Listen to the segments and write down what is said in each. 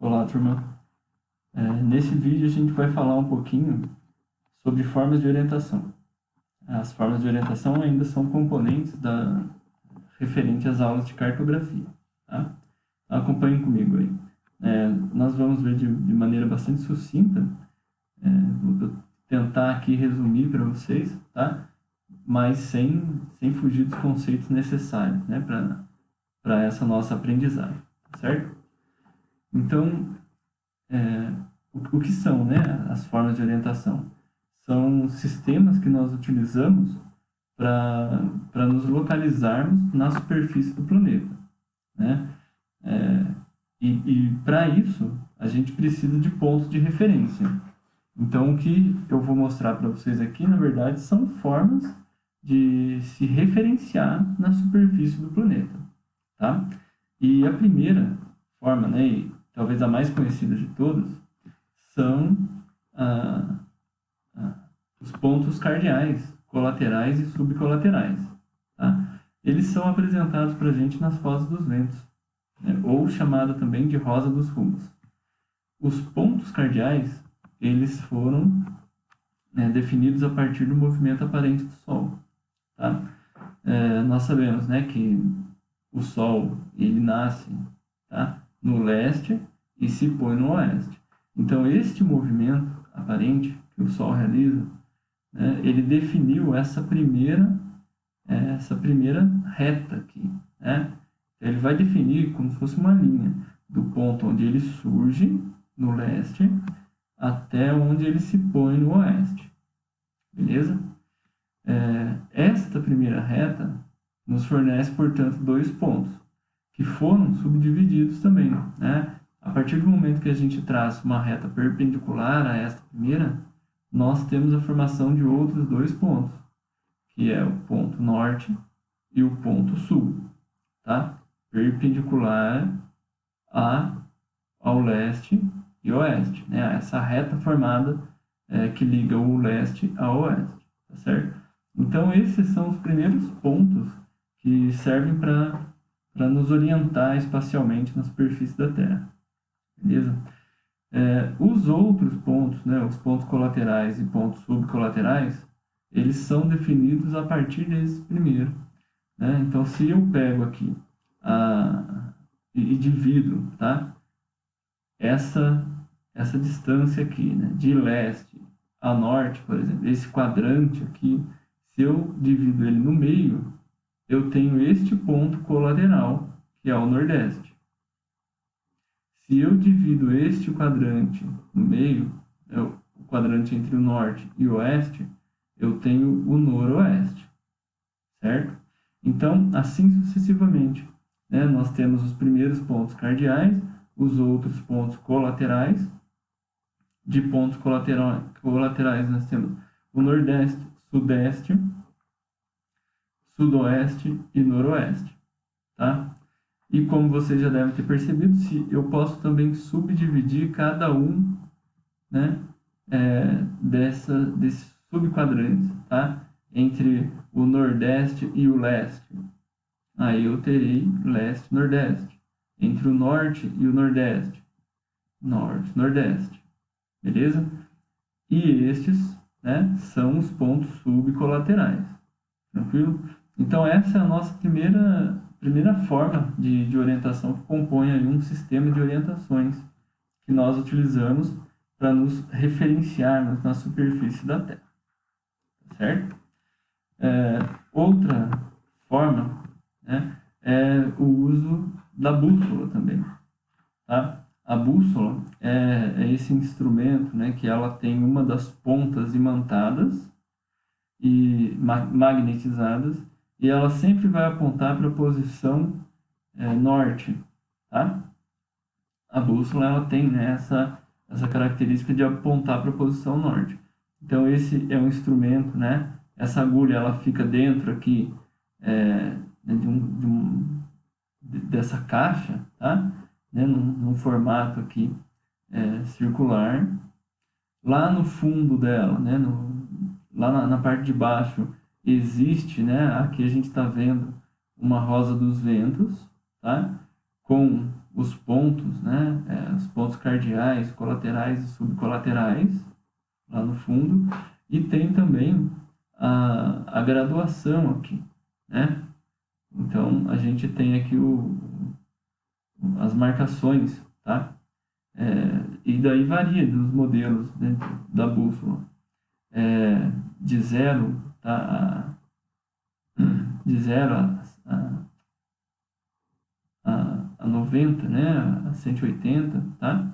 Olá, turma. Nesse vídeo a gente vai falar um pouquinho sobre formas de orientação. As formas de orientação ainda são componentes referente às aulas de cartografia. Tá? Acompanhem comigo aí. Nós vamos ver de maneira bastante sucinta. Vou tentar aqui resumir para vocês, tá? Mas sem fugir dos conceitos necessários, né? Para essa nossa aprendizagem, certo? Então, o que são, né, as formas de orientação? São sistemas que nós utilizamos para nos localizarmos na superfície do planeta, né? E para isso, a gente precisa de pontos de referência. Então, o que eu vou mostrar para vocês aqui, na verdade, são formas de se referenciar na superfície do planeta, tá? E a primeira forma, né, e talvez a mais conhecida de todas, são os pontos cardeais, colaterais e subcolaterais. Tá? Eles são apresentados para a gente nas rosas dos ventos, né? Ou chamada também de rosa dos rumos. Os pontos cardeais, eles foram definidos a partir do movimento aparente do Sol. Tá? Nós sabemos, né, que o Sol ele nasce, tá, no leste e se põe no oeste. Então, este movimento aparente que o Sol realiza, né, ele definiu essa primeira reta aqui, né? Ele vai definir como se fosse uma linha do ponto onde ele surge no leste até onde ele se põe no oeste, beleza? Esta primeira reta nos fornece, portanto, dois pontos que foram subdivididos também, né? A partir do momento que a gente traça uma reta perpendicular a esta primeira, nós temos a formação de outros dois pontos, que é o ponto norte e o ponto sul, tá? Perpendicular ao leste e oeste, né? Essa reta formada que liga o leste ao oeste, tá certo? Então, esses são os primeiros pontos que servem para nos orientar espacialmente na superfície da Terra. Beleza? Os outros pontos, né, os pontos colaterais e pontos subcolaterais, eles são definidos a partir desse primeiro. Né? Então, se eu pego aqui e divido, tá, essa distância aqui, né, de leste a norte, por exemplo, esse quadrante aqui, se eu divido ele no meio, eu tenho este ponto colateral, que é o nordeste. Se eu divido este quadrante no meio, o quadrante entre o norte e o oeste, eu tenho o noroeste, certo? Então, assim sucessivamente, né? Nós temos os primeiros pontos cardeais, os outros pontos colaterais. De pontos colaterais nós temos o nordeste, sudeste, sudoeste e noroeste, tá? E como vocês já devem ter percebido, eu posso também subdividir cada um, né, desses subquadrantes, tá? Entre o nordeste e o leste. Aí eu terei leste e nordeste. Entre o norte e o nordeste. Norte, nordeste. Beleza? E estes, né, são os pontos subcolaterais. Tranquilo? Então, essa é a nossa primeira forma de orientação que compõe aí um sistema de orientações que nós utilizamos para nos referenciarmos na superfície da Terra. Certo? Outra forma, né, é o uso da bússola também. Tá? A bússola é esse instrumento, né, que ela tem uma das pontas imantadas e magnetizadas, e ela sempre vai apontar para a posição norte, tá? A bússola ela tem, né, essa característica de apontar para a posição norte. Então, esse é um instrumento, né? Essa agulha ela fica dentro aqui dessa caixa, tá? Né, num formato aqui circular. Lá no fundo dela, né, lá na parte de baixo, existe, né, aqui a gente está vendo uma rosa dos ventos, tá? Com os pontos, né? Os pontos cardeais, colaterais e subcolaterais, lá no fundo, e tem também a graduação aqui, né? Então, a gente tem aqui as marcações, tá? E daí varia dos modelos dentro da bússola. De 0, tá? De 0 a 90, né? A 180, tá?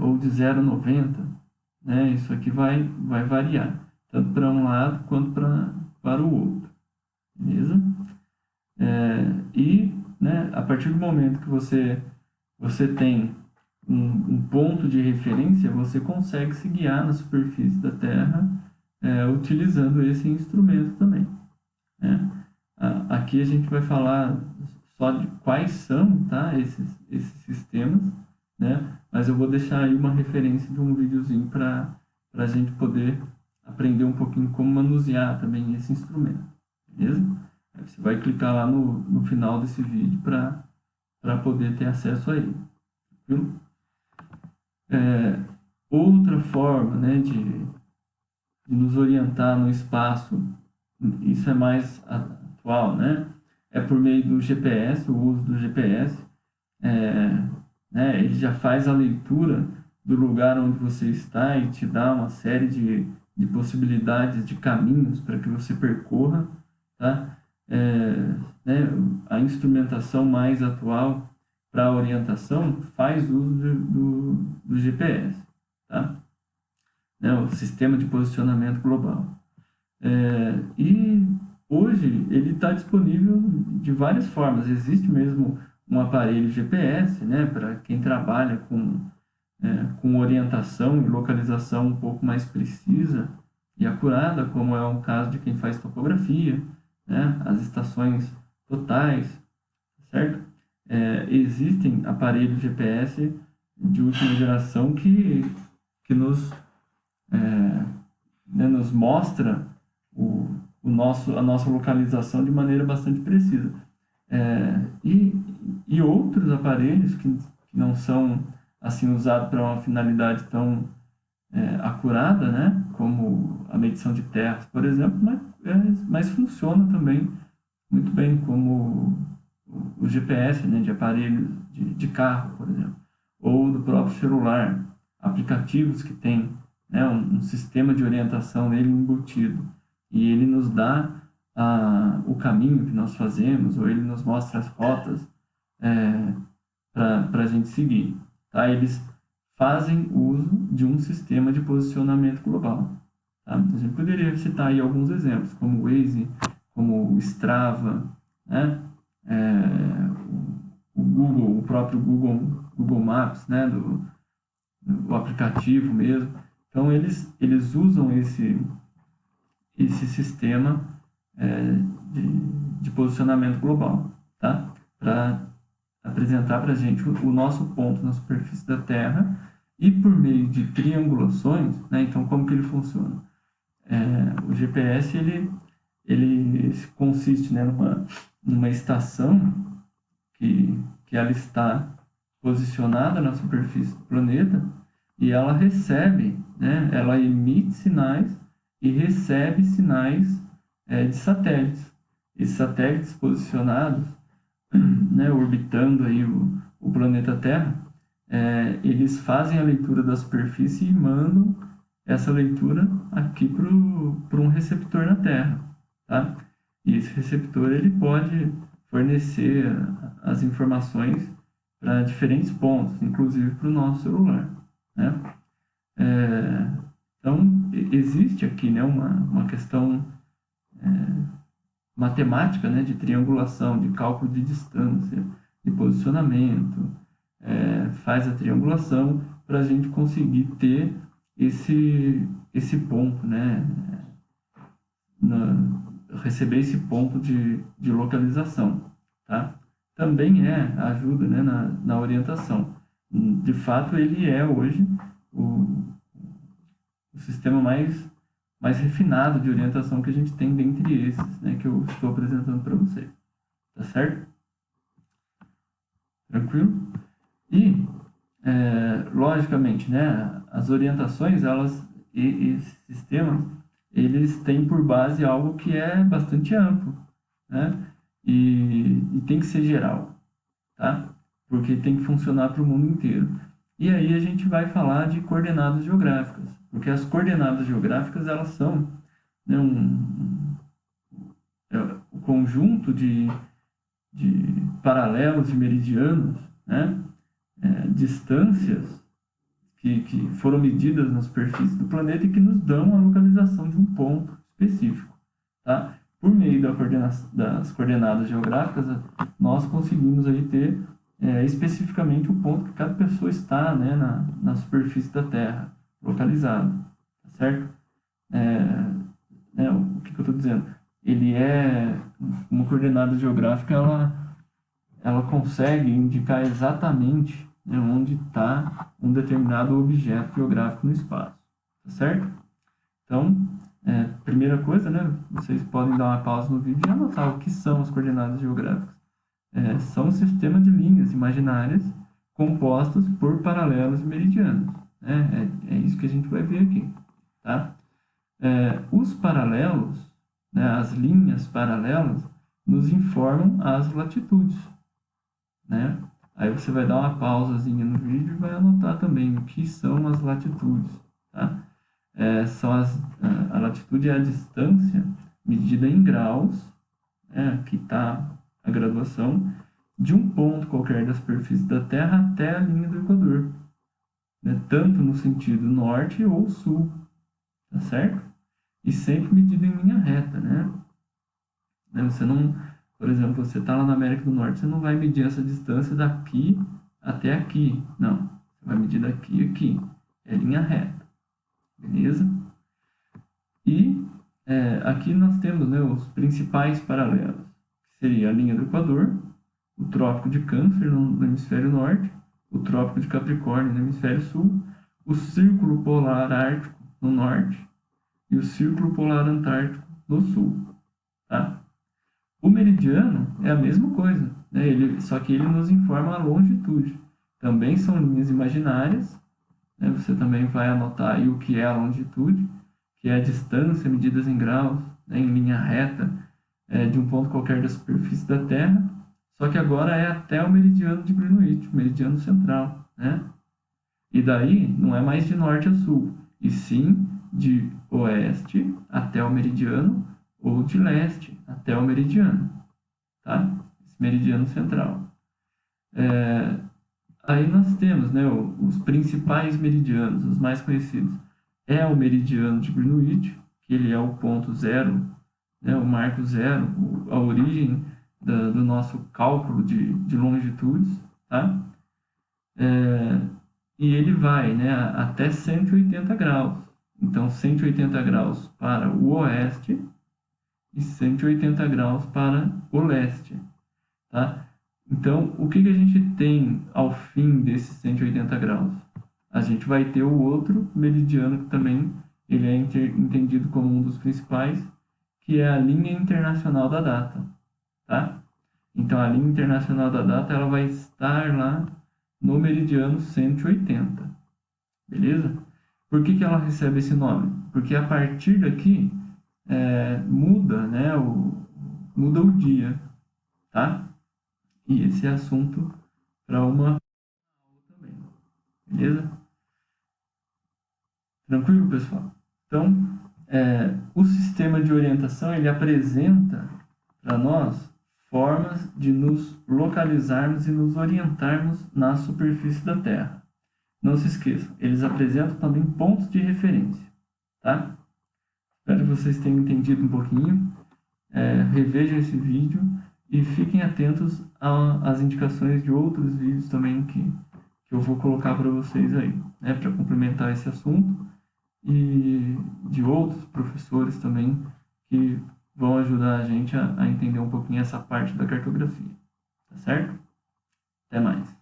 Ou de 0 a 90, né? Isso aqui vai variar, tanto para um lado quanto para o outro, beleza? E, né, a partir do momento que você tem um ponto de referência, você consegue se guiar na superfície da Terra utilizando esse instrumento também, né? Aqui a gente vai falar só de quais são, tá, esses sistemas, né? Mas eu vou deixar aí uma referência de um videozinho para a gente poder aprender um pouquinho como manusear também esse instrumento, beleza? Aí você vai clicar lá no final desse vídeo para poder ter acesso a ele, viu? Outra forma, né, de nos orientar no espaço, isso é mais atual, né? É por meio do GPS, o uso do GPS, né? Ele já faz a leitura do lugar onde você está e te dá uma série de possibilidades de caminhos para que você percorra, tá? Né? A instrumentação mais atual para a orientação faz uso do GPS, tá? Né? O Sistema de Posicionamento Global. E hoje ele está disponível de várias formas. Existe mesmo um aparelho GPS, né, para quem trabalha com orientação e localização um pouco mais precisa e acurada, como é o caso de quem faz topografia, né, as estações totais, certo? Existem aparelhos GPS de última geração que nos mostra a nossa localização de maneira bastante precisa. E outros aparelhos que não são assim usados para uma finalidade tão acurada, né, como a medição de terras, por exemplo, mas funciona também muito bem, como o GPS, né, de aparelhos de carro, por exemplo, ou do próprio celular, aplicativos que tem, né, um sistema de orientação nele embutido, e ele nos dá o caminho que nós fazemos, ou ele nos mostra as rotas para a gente seguir. Tá? Eles fazem uso de um sistema de posicionamento global. Tá? A gente poderia citar aí alguns exemplos, como o Waze, como o Strava, né? O Google, o próprio Google Maps, né? do aplicativo mesmo. Então, eles usam esse sistema de posicionamento global, tá? Para apresentar para a gente o nosso ponto na superfície da Terra e por meio de triangulações, né? Então, como que ele funciona? O GPS, ele consiste, né, numa estação que ela está posicionada na superfície do planeta e ela recebe, né, ela emite sinais e recebe sinais de satélites. Esses satélites posicionados, né, orbitando aí o planeta Terra, eles fazem a leitura da superfície e mandam essa leitura aqui para um receptor na Terra, tá? E esse receptor ele pode fornecer as informações para diferentes pontos, inclusive para o nosso celular, né? Então, existe aqui, né, uma questão matemática, né, de triangulação, de cálculo de distância, de posicionamento, faz a triangulação para a gente conseguir ter esse ponto, né, receber esse ponto de localização, tá? Também ajuda, né, na orientação. De fato, ele é hoje o sistema mais refinado de orientação que a gente tem dentre esses, né, que eu estou apresentando para vocês. Tá certo? Tranquilo? E, logicamente, né, as orientações, e esses sistemas, eles têm por base algo que é bastante amplo, né? E tem que ser geral, tá? Porque tem que funcionar para o mundo inteiro. E aí a gente vai falar de coordenadas geográficas, porque as coordenadas geográficas, elas são, né, um conjunto de paralelos e meridianos, né? Distâncias que foram medidas na superfície do planeta e que nos dão a localização de um ponto específico, tá? Por meio das coordenadas geográficas, nós conseguimos aí ter especificamente o ponto que cada pessoa está, né, na superfície da Terra, localizado, tá certo? O que eu estou dizendo? Ele uma coordenada geográfica, ela consegue indicar exatamente, né, onde está um determinado objeto geográfico no espaço, tá certo? Então, primeira coisa, né, vocês podem dar uma pausa no vídeo e anotar o que são as coordenadas geográficas. São um sistema de linhas imaginárias compostas por paralelos e meridianos, né? É isso que a gente vai ver aqui, tá? Os paralelos, né, as linhas paralelas, nos informam as latitudes, né? Aí você vai dar uma pausazinha no vídeo e vai anotar também o que são as latitudes, tá? A latitude é a distância medida em graus, né, que está a graduação, de um ponto qualquer da superfície da Terra até a linha do Equador, né, tanto no sentido norte ou sul, tá certo? E sempre medida em linha reta, né? Você não, por exemplo, você está lá na América do Norte, você não vai medir essa distância daqui até aqui, não. Você vai medir daqui a aqui, é linha reta, beleza? E aqui nós temos, né, os principais paralelos, que seria a linha do Equador, o Trópico de Câncer no hemisfério norte, o Trópico de Capricórnio no hemisfério sul, o Círculo Polar Ártico no norte e o Círculo Polar Antártico no sul, tá? O meridiano é a mesma coisa, né? Só que ele nos informa a longitude. Também são linhas imaginárias, né? Você também vai anotar aí o que é a longitude, que é a distância medidas em graus, né, em linha reta, de um ponto qualquer da superfície da Terra, só que agora é até o meridiano de Greenwich, o meridiano central, né? E daí não é mais de norte a sul, e sim de oeste até o meridiano ou de leste até o meridiano, tá? Esse meridiano central. Aí nós temos, né, os principais meridianos, os mais conhecidos. É o meridiano de Greenwich, que ele é o ponto zero, né, o marco zero, a origem do nosso cálculo de longitudes, tá? E ele vai, né, até 180 graus. Então, 180 graus para o oeste e 180 graus para o leste, tá? Então, o que a gente tem ao fim desses 180 graus? A gente vai ter o outro meridiano que também ele é entendido como um dos principais, que é a linha internacional da data, tá? Então, a linha internacional da data ela vai estar lá no meridiano 180, beleza? Por que ela recebe esse nome? Porque a partir daqui muda, né, muda o dia, tá? E esse é assunto para uma aula também, beleza? Tranquilo, pessoal? Então, o sistema de orientação, ele apresenta para nós formas de nos localizarmos e nos orientarmos na superfície da Terra. Não se esqueçam, eles apresentam também pontos de referência, tá? Espero que vocês tenham entendido um pouquinho. Revejam esse vídeo e fiquem atentos às indicações de outros vídeos também que eu vou colocar para vocês aí, né, para complementar esse assunto, e de outros professores também que vão ajudar a gente a entender um pouquinho essa parte da cartografia, tá certo? Até mais!